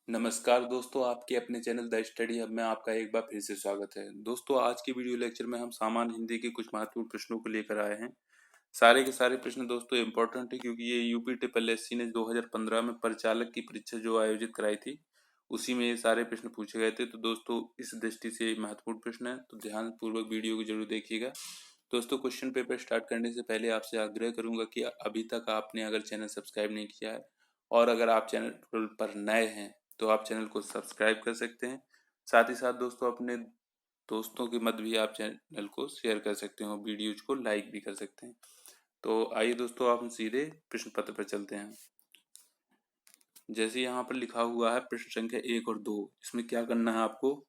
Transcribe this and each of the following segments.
नमस्कार दोस्तों, आपके अपने चैनल द स्टडी हब में आपका एक बार फिर से स्वागत है। दोस्तों, आज की वीडियो लेक्चर में हम सामान्य हिंदी के कुछ महत्वपूर्ण प्रश्नों को लेकर आए हैं। सारे के सारे प्रश्न दोस्तों इम्पोर्टेंट है, क्योंकि ये यूपी ट्रिपल एससी ने 2015 में परिचालक की परीक्षा जो आयोजित कराई थी, उसी में ये सारे प्रश्न पूछे गए थे। तो दोस्तों, इस दृष्टि से महत्वपूर्ण प्रश्न है, तो ध्यान पूर्वक वीडियो को जरूर देखिएगा। दोस्तों, क्वेश्चन पेपर स्टार्ट करने से पहले आपसे आग्रह करूंगा कि अभी तक आपने अगर चैनल सब्सक्राइब नहीं किया है और अगर आप चैनल पर नए हैं तो आप चैनल को सब्सक्राइब कर सकते हैं। साथ ही साथ दोस्तों, अपने दोस्तों के मध्य भी आप चैनल को शेयर कर सकते हैं और वीडियोज को लाइक भी कर सकते हैं। तो आइए दोस्तों, आप सीधे प्रश्न पत्र पर चलते हैं। जैसे यहाँ पर लिखा हुआ है प्रश्न संख्या 1 और 2, इसमें क्या करना है आपको।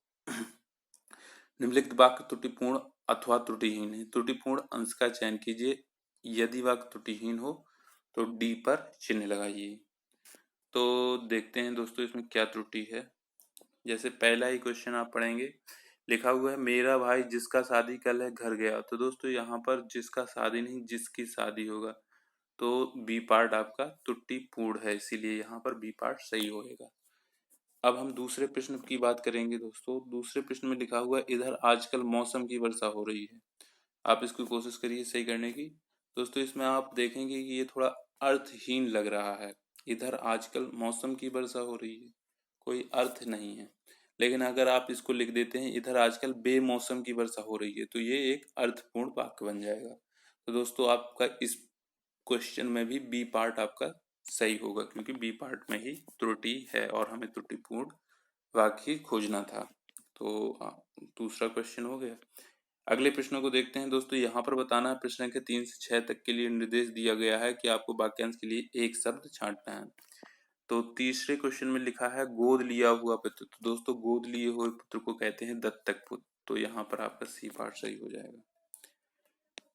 निम्नलिखित वाक्य त्रुटिपूर्ण अथवा त्रुटिहीन है। त्रुटिपूर्ण अंश का चयन कीजिए। यदि वाक्य त्रुटिहीन हो तो डी पर चिन्ह लगाइए। तो देखते हैं दोस्तों, इसमें क्या त्रुटि है। जैसे पहला ही क्वेश्चन आप पढ़ेंगे, लिखा हुआ है मेरा भाई जिसका शादी कल है घर गया। तो दोस्तों, यहाँ पर जिसका शादी नहीं, जिसकी शादी होगा, तो बी पार्ट आपका त्रुटिपूर्ण है, इसीलिए यहाँ पर बी पार्ट सही होएगा। अब हम दूसरे प्रश्न की बात करेंगे। दोस्तों, दूसरे प्रश्न में लिखा हुआ है इधर आजकल मौसम की वर्षा हो रही है। आप इसकी कोशिश करिए सही करने की। दोस्तों, इसमें आप देखेंगे कि ये थोड़ा अर्थहीन लग रहा है। इधर आजकल मौसम की वर्षा हो रही है, कोई अर्थ नहीं है। लेकिन अगर आप इसको लिख देते हैं इधर आजकल बेमौसम की वर्षा हो रही है, तो ये एक अर्थपूर्ण वाक्य बन जाएगा। तो दोस्तों, आपका इस क्वेश्चन में भी बी पार्ट आपका सही होगा, क्योंकि बी पार्ट में ही त्रुटि है और हमें त्रुटिपूर्ण वाक्य खोजना था। तो दूसरा क्वेश्चन हो गया। अगले प्रश्नों को देखते हैं। दोस्तों, यहाँ पर बताना है प्रश्न के 3 से 6 तक के लिए निर्देश दिया गया है कि आपको वाक्यांश के लिए एक शब्द छांटना है। तो तीसरे क्वेश्चन में लिखा है गोद लिया हुआ पुत्र। तो दोस्तों, गोद लिए हुए पुत्र को कहते हैं दत्तक पुत्र। तो यहाँ पर आपका सी पार्ट सही हो जाएगा।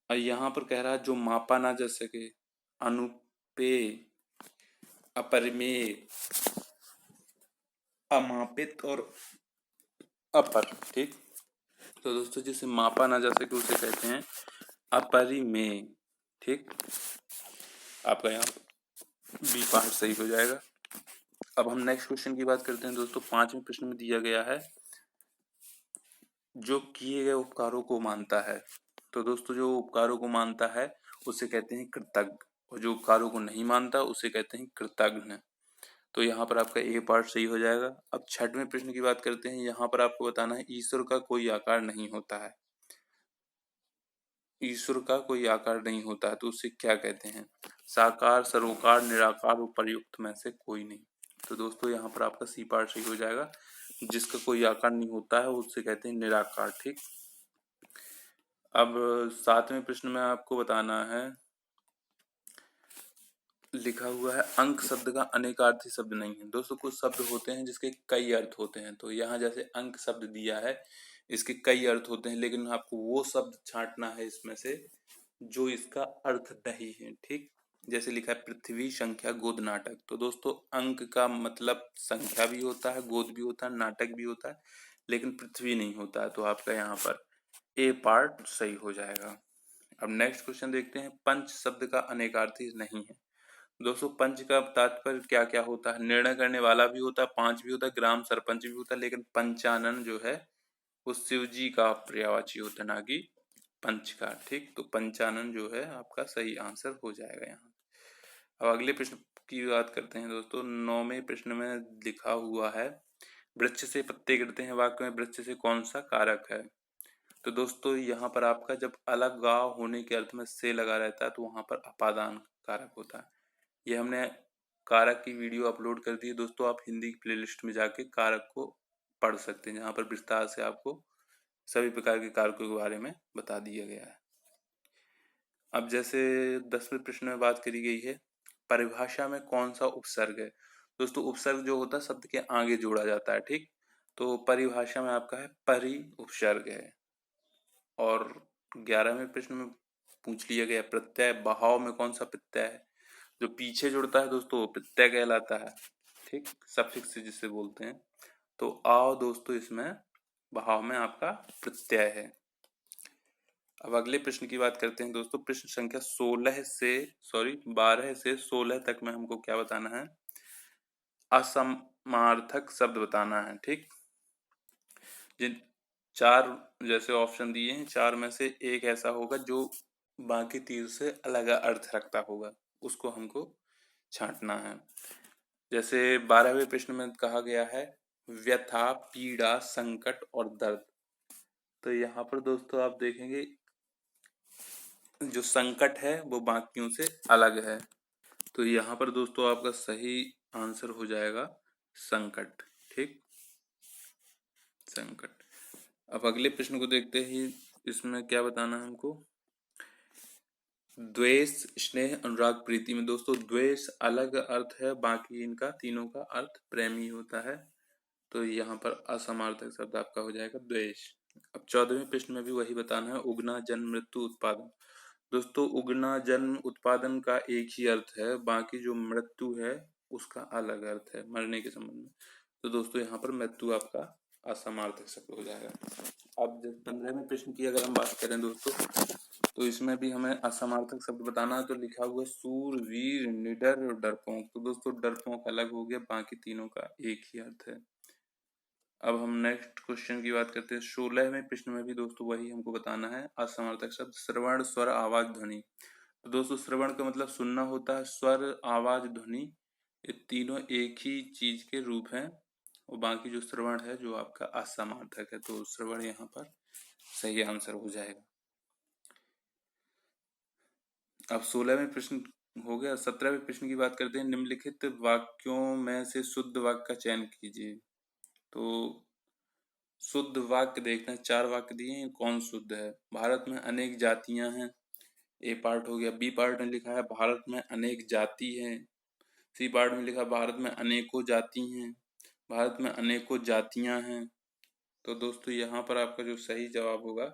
और यहाँ पर कह रहा है जो मापा ना जा सके, अनुपेय, अपरिमेय, अमापित और अपर। ठीक। तो दोस्तों, जिसे मापा ना जा सके उसे कहते हैं अपरिमेय। ठीक। आपका यहाँ बी पार्ट सही हो जाएगा। अब हम नेक्स्ट क्वेश्चन की बात करते हैं। दोस्तों, 5वें प्रश्न में दिया गया है जो किए गए उपकारों को मानता है। तो दोस्तों, जो उपकारों को मानता है उसे कहते हैं कृतज्ञ, और जो उपकारों को नहीं मानता उसे कहते हैं कृतघ्न। तो यहाँ पर आपका ए पार्ट सही हो जाएगा। अब 6वें प्रश्न की बात करते हैं। यहाँ पर आपको बताना है ईश्वर का कोई आकार नहीं होता है। ईश्वर का कोई आकार नहीं होता है तो उसे क्या कहते हैं। साकार, सरोकार, निराकार और प्रयुक्त में से कोई नहीं। तो दोस्तों, यहाँ पर आपका सी पार्ट सही हो जाएगा। जिसका कोई आकार नहीं होता है उससे कहते हैं निराकार। ठीक। अब 7वें प्रश्न में आपको बताना है, लिखा हुआ है अंक शब्द का अनेकार्थी शब्द नहीं है। दोस्तों, कुछ शब्द होते हैं जिसके कई अर्थ होते हैं। तो यहाँ जैसे अंक शब्द दिया है, इसके कई अर्थ होते हैं, लेकिन आपको वो शब्द छांटना है इसमें से जो इसका अर्थ नहीं है। ठीक। जैसे लिखा है पृथ्वी, संख्या, गोद, नाटक। तो दोस्तों, अंक का मतलब संख्या भी होता है, गोद भी होता है, नाटक भी होता है, लेकिन पृथ्वी नहीं होता है। तो आपका यहाँ पर ए पार्ट सही हो जाएगा। अब नेक्स्ट क्वेश्चन देखते हैं। पंच शब्द का अनेकार्थी नहीं है। दोस्तों, पंच का तात्पर्य क्या क्या होता है। निर्णय करने वाला भी होता है, पांच भी होता है, ग्राम सरपंच भी होता है, लेकिन पंचानन जो है वो शिव जी का पर्यायवाची होता है, ना कि पंच का। ठीक। तो पंचानन जो है आपका सही आंसर हो जाएगा यहाँ। अब अगले प्रश्न की बात करते हैं। दोस्तों, 9वें प्रश्न में लिखा हुआ है वृक्ष से पत्ते गिरते हैं। वाक्य में वृक्ष से कौन सा कारक है। तो दोस्तों, यहाँ पर आपका जब अलग गांव होने के अर्थ में से लगा रहता है तो वहां पर अपादान कारक होता है। ये हमने कारक की वीडियो अपलोड कर दी है दोस्तों, आप हिंदी की प्लेलिस्ट में जाके कारक को पढ़ सकते हैं, जहाँ पर विस्तार से आपको सभी प्रकार के कारकों के बारे में बता दिया गया है। अब जैसे 10वें प्रश्न में बात करी गई है परिभाषा में कौन सा उपसर्ग है। दोस्तों, उपसर्ग जो होता है शब्द के आगे जोड़ा जाता है। ठीक। तो परिभाषा में आपका है परि उपसर्ग है। और 11वें प्रश्न में पूछ लिया गया प्रत्यय बहाव में कौन सा प्रत्यय है। जो पीछे जुड़ता है दोस्तों वो प्रत्यय कहलाता है। ठीक। सफिक्स जिसे बोलते हैं। तो आओ दोस्तों, इसमें बहाव में आपका प्रत्यय है। अब अगले प्रश्न की बात करते हैं। दोस्तों, प्रश्न संख्या 12 से 16 तक में हमको क्या बताना है। असमार्थक शब्द बताना है। ठीक, जिन 4 जैसे ऑप्शन दिए हैं, 4 में से एक ऐसा होगा जो बाकी 3 से अलग अर्थ रखता होगा, उसको हमको छांटना है। जैसे 12वें प्रश्न में कहा गया है व्यथा, पीड़ा, संकट और दर्द। तो यहाँ पर दोस्तों आप देखेंगे जो संकट है वो बाकियों से अलग है। तो यहाँ पर दोस्तों आपका सही आंसर हो जाएगा संकट। ठीक, संकट। अब अगले प्रश्न को देखते ही इसमें क्या बताना है हमको। द्वेष, स्नेह, अनुराग, प्रीति में दोस्तों द्वेष अलग अर्थ है, बाकी इनका तीनों का अर्थ प्रेमी होता है। तो यहाँ पर असमार्थक शब्द आपका हो जाएगा द्वेष। अब 14वें प्रश्न में भी वही बताना है, उगना, जन्म, मृत्यु, उत्पादन। दोस्तों उगना, जन्म, उत्पादन का एक ही अर्थ है, बाकी जो मृत्यु है उसका अलग अर्थ है, मरने के संबंध में। तो दोस्तों यहाँ पर मृत्यु आपका असमार्थक शब्द हो जाएगा। अब 15वें प्रश्न की अगर हम बात करें दोस्तों, तो इसमें भी हमें असमार्थक शब्द बताना है। तो लिखा हुआ सूर, वीर, निडर और डरपोक। तो दोस्तों डरपोक अलग हो गया, बाकी तीनों का एक ही अर्थ है। अब हम नेक्स्ट क्वेश्चन की बात करते हैं। 16वें प्रश्न में भी दोस्तों वही हमको बताना है असमार्थक शब्द, श्रवण, स्वर, आवाज, ध्वनि। तो दोस्तों श्रवण का मतलब सुनना होता है, स्वर, आवाज, ध्वनि, ये तीनों एक ही चीज के रूप हैं, और बाकी जो श्रवण है जो आपका असमार्थक है। तो श्रवण यहाँ पर सही आंसर हो जाएगा। अब 16वें प्रश्न हो गया। 17वें प्रश्न की बात करते हैं, निम्नलिखित वाक्यों में से शुद्ध वाक्य का चयन कीजिए। तो शुद्ध वाक्य देखना है, 4 वाक्य दिए हैं, कौन शुद्ध है। भारत में अनेक जातियां हैं, ए पार्ट हो गया। बी पार्ट में लिखा है भारत में अनेक जाति हैं। सी पार्ट में लिखा है भारत में अनेकों जाति हैं। भारत में अनेकों जातियां हैं। तो दोस्तों यहाँ पर आपका जो सही जवाब होगा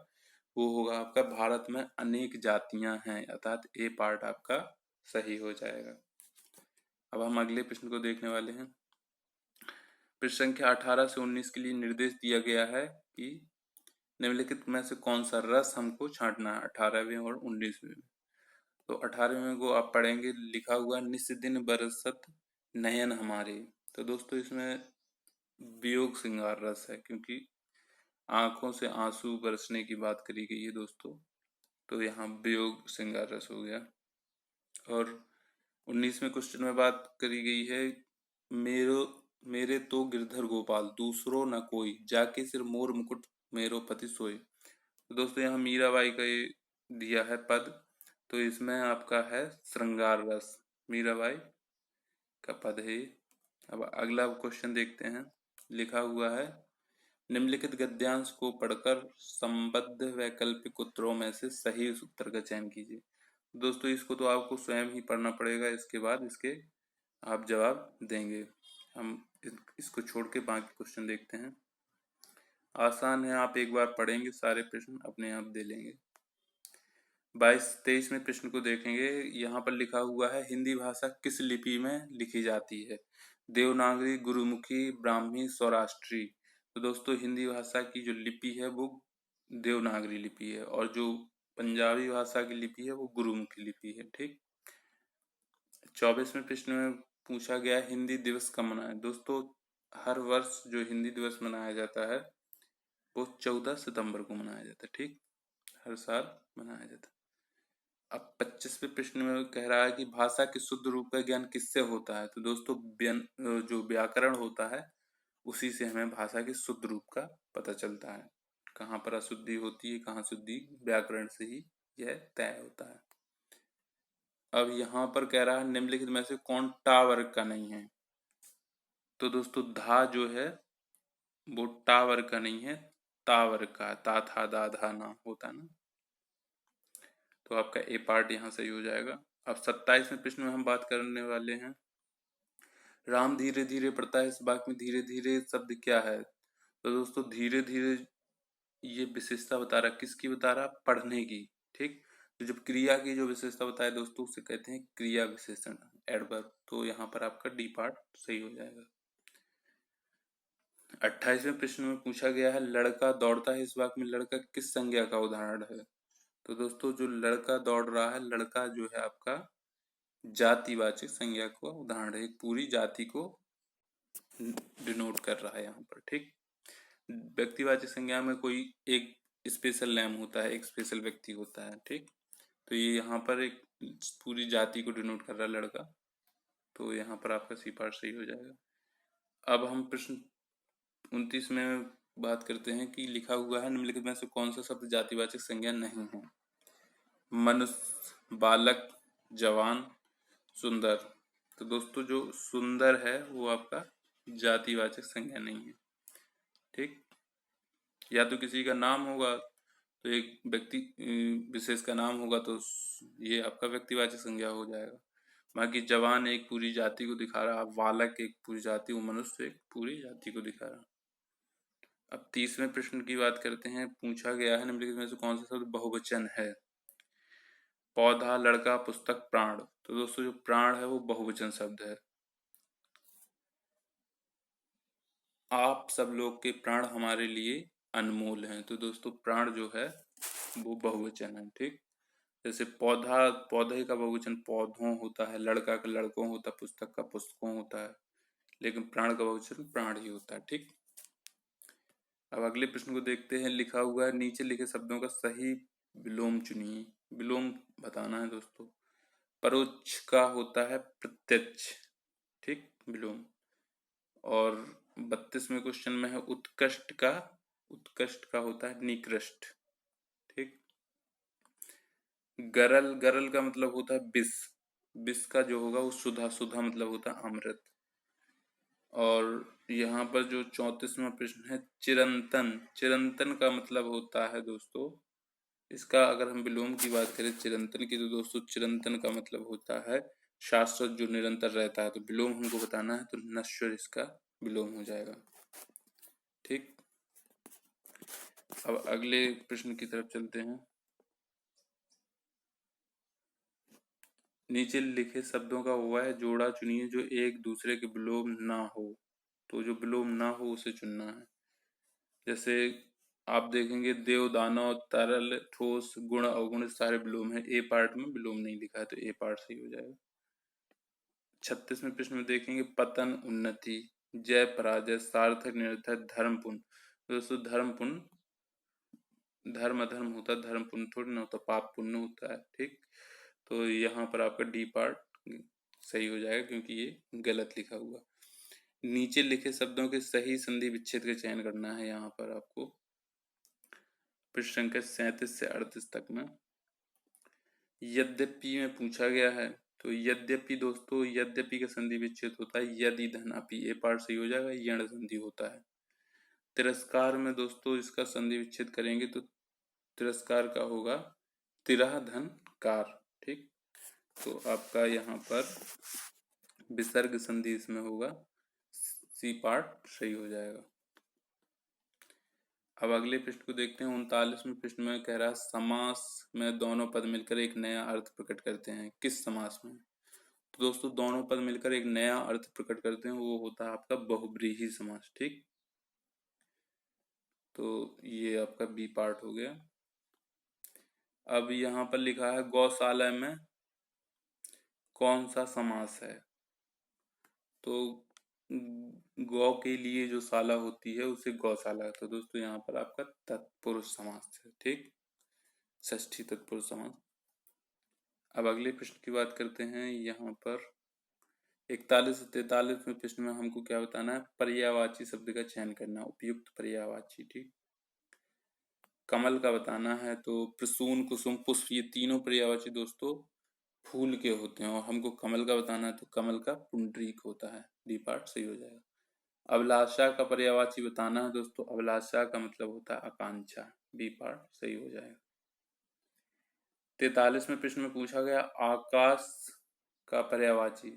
वो होगा आपका भारत में अनेक जातियां हैं, अर्थात ए पार्ट आपका सही हो जाएगा। अब हम अगले प्रश्न को देखने वाले हैं। प्रश्न संख्या 18 से 19 के लिए निर्देश दिया गया है कि निम्नलिखित में से कौन सा रस हमको छांटना है 18वें और 19वें में। तो 18वें को आप पढ़ेंगे, लिखा हुआ निस दिन बरसत नयन हमारे। तो दोस्तों इसमें वियोग श्रृंगार रस है, क्योंकि आंखों से आंसू बरसने की बात करी गई है दोस्तों, तो यहाँ वियोग श्रृंगार रस हो गया। और 19वें क्वेश्चन में बात करी गई है, मेरे तो गिरधर गोपाल दूसरो न कोई, जाके सिर मोर मुकुट मेरो पति सोए। तो दोस्तों यहाँ मीराबाई का ये दिया है पद, तो इसमें आपका है श्रृंगार रस, मीराबाई का पद है। अब अगला क्वेश्चन देखते हैं। लिखा हुआ है निम्नलिखित गद्यांश को पढ़कर संबद्ध वैकल्पिक उत्तरों में से सही उत्तर का चयन कीजिए। दोस्तों इसको तो आपको स्वयं ही पढ़ना पड़ेगा, इसके बाद इसके आप जवाब देंगे। हम इसको छोड़ के बाकी क्वेश्चन देखते हैं। आसान है, आप एक बार पढ़ेंगे सारे प्रश्न अपने आप दे लेंगे। 22-23वें प्रश्न को देखेंगे। यहाँ पर लिखा हुआ है हिंदी भाषा किस लिपि में लिखी जाती है। देवनागरी, गुरुमुखी, ब्राह्मी, सौराष्ट्री। तो दोस्तों हिंदी भाषा की जो लिपि है वो देवनागरी लिपि है, और जो पंजाबी भाषा की लिपि है वो गुरुमुखी लिपि है। ठीक, 24वें प्रश्न में पूछा गया हिंदी दिवस कब मनाएं। दोस्तों हर वर्ष जो हिंदी दिवस मनाया जाता है वो 14 सितंबर को मनाया जाता है। ठीक, हर साल मनाया जाता है। अब 25वें प्रश्न में कह रहा है कि भाषा के शुद्ध रूप का ज्ञान किससे होता है। तो दोस्तों जो व्याकरण होता है उसी से हमें भाषा के शुद्ध रूप का पता चलता है, कहाँ पर अशुद्धि होती है, कहाँ शुद्धि, व्याकरण से ही यह तय होता है। अब यहाँ पर कह रहा है निम्नलिखित में से कौन टा वर्ग का नहीं है। तो दोस्तों धा जो है वो टा वर्ग का नहीं है, ता वर्ग का, ता था दा धा ना होता है ना। तो आपका ए पार्ट यहाँ सही हो जाएगा। अब 27वें प्रश्न में हम बात करने वाले हैं, राम धीरे धीरे पढ़ता है, इस वाक्य में धीरे धीरे शब्द क्या है। तो दोस्तों धीरे धीरे ये विशेषता बता रहा, किसकी बता रहा, पढ़ने की। ठीक, तो जब क्रिया की जो विशेषता बताए दोस्तों उसे कहते हैं क्रिया विशेषण, एडवर्ब। तो यहाँ पर आपका डी पार्ट सही हो जाएगा। 28वें प्रश्न में पूछा गया है लड़का दौड़ता है, इस वाक्य में लड़का किस संज्ञा का उदाहरण है। तो दोस्तों जो लड़का दौड़ रहा है, लड़का जो है आपका जातिवाचक संज्ञा का उदाहरण है, एक पूरी जाति को डिनोट कर रहा है यहाँ पर। ठीक, व्यक्तिवाचक संज्ञा में कोई एक स्पेशल नेम होता है, एक स्पेशल व्यक्ति होता है। ठीक, तो ये यहाँ पर एक पूरी जाति को डिनोट कर रहा है लड़का, तो यहाँ पर आपका सी पार्ट सही हो जाएगा। अब हम प्रश्न 29 में बात करते हैं कि लिखा हुआ है निम्नलिखित में से कौन सा शब्द जातिवाचक संज्ञा नहीं है। मनुष्य, बालक, जवान, सुंदर। तो दोस्तों जो सुंदर है वो आपका जातिवाचक संज्ञा नहीं है। ठीक, या तो किसी का नाम होगा, तो एक व्यक्ति विशेष का नाम होगा तो ये आपका व्यक्तिवाचक संज्ञा हो जाएगा। बाकी जवान एक पूरी जाति को दिखा रहा, बालक एक पूरी जाति, वो मनुष्य एक पूरी जाति को दिखा रहा। अब 30वें प्रश्न की बात करते हैं। पूछा गया है निम्नलिखित में से कौन सा शब्द बहुवचन है। पौधा, लड़का, पुस्तक, प्राण। तो दोस्तों जो प्राण है वो बहुवचन शब्द है। आप सब लोग के प्राण हमारे लिए अनमोल हैं। तो दोस्तों प्राण जो है वो बहुवचन है। ठीक, जैसे पौधा, पौधे का बहुवचन पौधों होता है, लड़का का लड़कों होता है, पुस्तक का पुस्तकों होता है, लेकिन प्राण का बहुवचन प्राण ही होता है। ठीक, अब अगले प्रश्न को देखते हैं। लिखा हुआ है नीचे लिखे शब्दों का सही विलोम चुनिए। विलोम बताना है दोस्तों। परोक्ष का होता है प्रत्यक्ष। ठीक, विलोम। और 32वें क्वेश्चन में है उत्कृष्ट का होता है निकृष्ट। ठीक, गरल, गरल का मतलब होता है विष। विष का जो होगा वो सुधा, सुधा मतलब होता है अमृत। और यहाँ पर जो 34वां प्रश्न है चिरंतन, चिरंतन का मतलब होता है दोस्तों, इसका अगर हम विलोम की बात करें चिरंतन की, तो दोस्तों चिरंतन का मतलब होता है शाश्वत, जो निरंतर रहता है। तो विलोम हमको बताना है, तो नश्वर इसका विलोम हो जाएगा। ठीक, अब अगले प्रश्न की तरफ चलते हैं। नीचे लिखे शब्दों का वह जोड़ा चुनिए जो एक दूसरे के विलोम ना हो। तो जो विलोम ना हो उसे चुनना है। जैसे आप देखेंगे देव, दानव, तरल, ठोस, गुण, अवगुण सारे विलोम है। ए पार्ट में विलोम नहीं लिखा है, तो ए पार्ट सही हो जाएगा। 36वें प्रश्न में देखेंगे पतन, उन्नति, जय, पराजय, सार्थक, निरर्थक, धर्म, पुण्य। दोस्तों धर्म पुण्य, धर्म अधर्म होता है, धर्म पुण्य थोड़ी ना होता, पाप पुण्य होता है। ठीक, तो यहाँ पर आपका डी पार्ट सही हो जाएगा क्योंकि ये गलत लिखा हुआ। नीचे लिखे शब्दों के सही संधि विच्छेद का चयन करना है। यहाँ पर आपको प्रश्न संख्या 37 से 38 तक में यद्यपि में पूछा गया है। तो यद्यपि दोस्तों, यद्यपि का संधि विच्छेद होता है यदि धन अपि, ये पार्ट सही हो जाएगा, यण संधि होता है। तिरस्कार में दोस्तों इसका संधि विच्छेद करेंगे तो तिरस्कार का होगा तिरह धन कार। ठीक, तो आपका यहाँ पर विसर्ग संधि इसमें होगा, सी पार्ट सही हो जाएगा। अब अगले प्रश्न को देखते हैं। 39वें प्रश्न में कह रहा है समास में दोनों पद मिलकर एक नया अर्थ प्रकट करते हैं। किस समास में? तो दोस्तों दोनों पद मिलकर एक नया अर्थ प्रकट करते हैं, वो होता है आपका बहुब्रीहि समास। ठीक, तो ये आपका बी पार्ट हो गया। अब यहाँ पर लिखा है गौशाला में कौन सा समास है। तो गौ के लिए जो शाला होती है उसे गौशाला। तो दोस्तों यहाँ पर आपका तत्पुरुष समास है। ठीक, षष्ठी तत्पुरुष समास। अब अगले प्रश्न की बात करते हैं। यहाँ पर 41 से 43वें प्रश्न में हमको क्या बताना है, पर्यायवाची शब्द का चयन करना, उपयुक्त पर्यायवाची। ठीक, कमल का बताना है। तो प्रसून, कुसुम, पुष्प, ये तीनों पर्यायवाची दोस्तों फूल के होते हैं, और हमको कमल का बताना है तो कमल का पुंडरीक होता है। डी पार्ट सही हो जाएगा। अभिलाषा का पर्यायवाची बताना है दोस्तों, अभिलाषा का मतलब होता है आकांक्षा। बी पार्ट सही हो जाएगा। 43वें प्रश्न में पूछा गया आकाश का पर्यायवाची।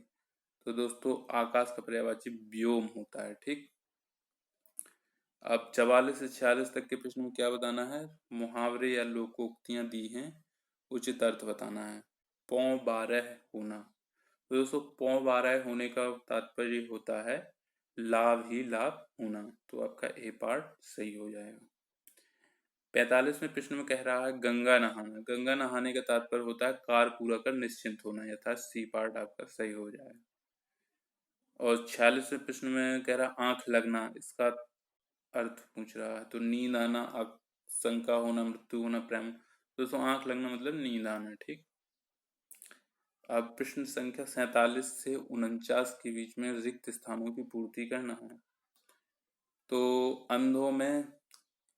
तो दोस्तों आकाश का पर्यायवाची व्योम होता है। ठीक, अब 44 से 46 तक के प्रश्न में क्या बताना है, मुहावरे या लोकोक्तियां दी हैं, उचित अर्थ बताना है। पौ 12 होना। तो दोस्तों पौ 12 होने का तात्पर्य होता है लाभ ही लाभ होना। तो आपका ए पार्ट सही हो जाएगा। 45वें प्रश्न में कह रहा है गंगा नहाना। गंगा नहाने का तात्पर्य होता है कार्य पूरा कर निश्चिंत होना, यथा सी पार्ट आपका सही हो जाएगा। और 46वें प्रश्न में कह रहा आंख लगना, इसका अर्थ पूछ रहा है। तो नींद आना, आशंका होना, मृत्यु होना, प्रेम। दोस्तों आंख लगना मतलब नींद आना। ठीक, अब प्रश्न संख्या 47 से 49 के बीच में रिक्त स्थानों की पूर्ति करना है। तो अंधों में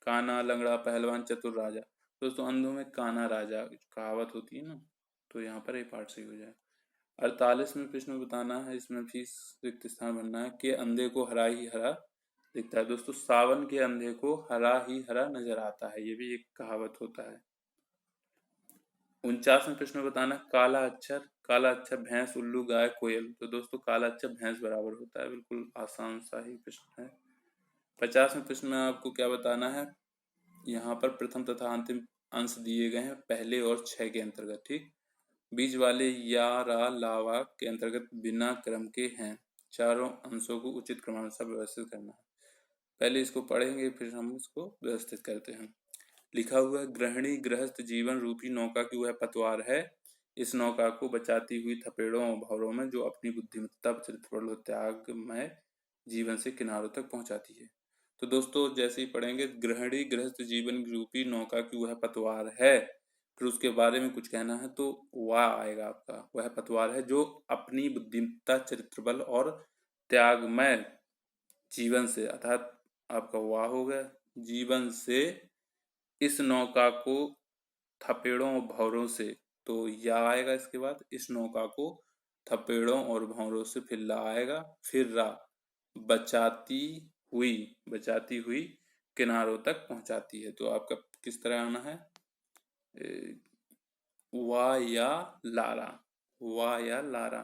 काना, लंगड़ा, पहलवान, चतुर, राजा। दोस्तों अंधों में काना राजा कहावत होती है ना, तो यहाँ पर ये पार्ट सही हो जाए। 48 में प्रश्न बताना है, इसमें भी रिक्त स्थान भरना है कि अंधे को हरा ही हरा दिखता है। दोस्तों सावन के अंधे को हरा ही हरा नजर आता है, ये भी एक कहावत होता है। 49वें प्रश्न में बताना काला अक्षर भैंस, उल्लू, गाय, कोयल। तो दोस्तों काला अक्षर भैंस बराबर होता है, बिल्कुल आसान सा ही प्रश्न है। 50वें प्रश्न में आपको क्या बताना है, यहाँ पर प्रथम तथा अंतिम अंश दिए गए हैं पहले और 6 के अंतर्गत। ठीक, बीच वाले या रा लावा के अंतर्गत बिना क्रम के हैं, चारों अंशों को उचित क्रमानुसार व्यवस्थित करना है। पहले इसको पढ़ेंगे फिर हम इसको व्यवस्थित करते हैं। लिखा हुआ है गृहिणी गृहस्थ जीवन रूपी नौका की वह पतवार है, इस नौका को बचाती हुई थपेड़ों और भंवरों में जो अपनी बुद्धिमत्ता, चरित्रबल और त्यागमय जीवन से किनारों तक पहुंचाती है। तो दोस्तों जैसे ही पढ़ेंगे गृहिणी गृहस्थ जीवन रूपी नौका की वह पतवार है, फिर उसके बारे में कुछ कहना है, तो वह आएगा आपका, वह पतवार है जो अपनी बुद्धिमत्ता, चरित्रबल और त्यागमय जीवन से, अर्थात आपका वाह हो गया, जीवन से इस नौका को थपेड़ों और भंवरों से, तो या आएगा इसके बाद, इस नौका को थपेड़ों और भंवरों से, फिर ला आएगा, फिर रा, बचाती हुई किनारों तक पहुंचाती है। तो आपका किस तरह आना है, वा या लारा, वा या लारा।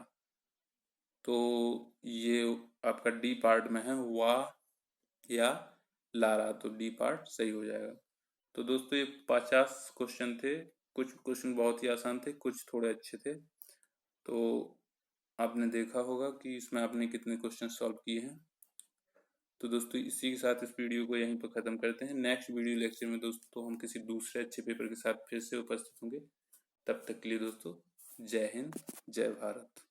तो ये आपका डी पार्ट में है, वा या लारा, तो डी पार्ट सही हो जाएगा। तो दोस्तों ये 50 क्वेश्चन थे, कुछ क्वेश्चन बहुत ही आसान थे, कुछ थोड़े अच्छे थे। तो आपने देखा होगा कि इसमें आपने कितने क्वेश्चन सॉल्व किए हैं। तो दोस्तों इसी के साथ इस वीडियो को यहीं पर ख़त्म करते हैं। नेक्स्ट वीडियो लेक्चर में दोस्तों हम किसी दूसरे अच्छे पेपर के साथ फिर से उपस्थित होंगे। तब तक के लिए दोस्तों जय हिंद, जय भारत।